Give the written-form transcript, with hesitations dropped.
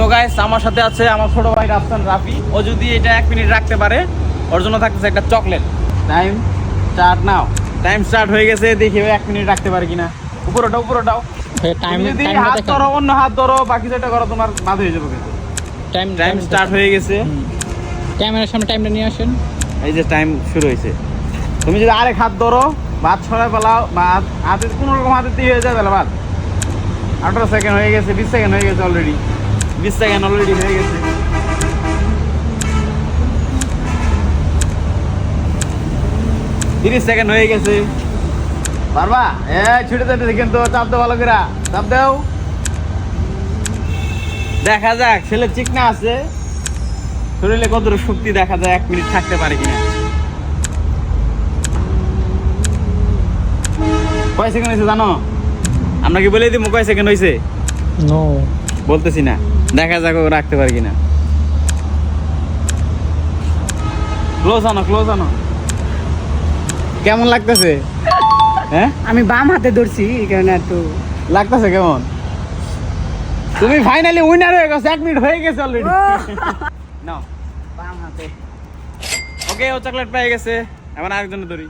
তো গাইস আমার সাথে আছে আমার ছোট ভাই রাফসান রাফি। ও যদি এটা 1 মিনিট রাখতে পারে ওর জন্য থাকতেছে একটা chocolate. Time start now. Time start হয়ে গেছে, দেখি ও 1 মিনিট রাখতে পারে কিনা। উপরে ওঠাও। তুমি যদি হাত ধরো, অন্য হাত ধরো, বাকি যেটা করো তোমার বাদ হয়ে যাবে। টাইম স্টার্ট হয়ে গেছে। ক্যামেরার সামনে টাইমটা নিয়ে আসেন। এই যে টাইম শুরু হয়েছে। তুমি যদি আরেক হাত ধরো, বাদ ছড়ায় ফেলাও, বা হাতে কোনো রকম হাতে দিয়ে হয়ে যাবে বাদ। 18 সেকেন্ড হয়ে গেছে, 20 সেকেন্ড হয়ে গেছে অলরেডি। 20 সেকেন্ড অলরেডি হয়ে গেছে। 30 সেকেন্ড হয়ে গেছে। পারবা? ছুটে যেতেছে কিন্তু, চাপ দাও ভালো করে, চাপ দাও। দেখা যাক ছেলে চিকনা আছে, শরীরে কতটা শক্তি দেখা যায় 1 মিনিট থাকতে পারে কিনা। কয় সেকেন্ড হয়েছে জানো? আমরা কি বলে দিব কয় সেকেন্ড হয়েছে? নো, বলতেছি না, দেখা যাক ও রাখতে পারে কিনা। ক্লোজ আনো। কেমন লাগতেছে? হ্যাঁ, আমি বাম হাতে ধরছি এই কারণে একটু লাগতেছে কেমন? তুমি ফাইনালি উইনার হয়ে গেছো, 1 মিনিট হয়ে গেছে অলরেডি। নাও বাম হাতে। ওকে, ও চকলেট পেয়ে গেছে। এখন আরেকজনে ধরি।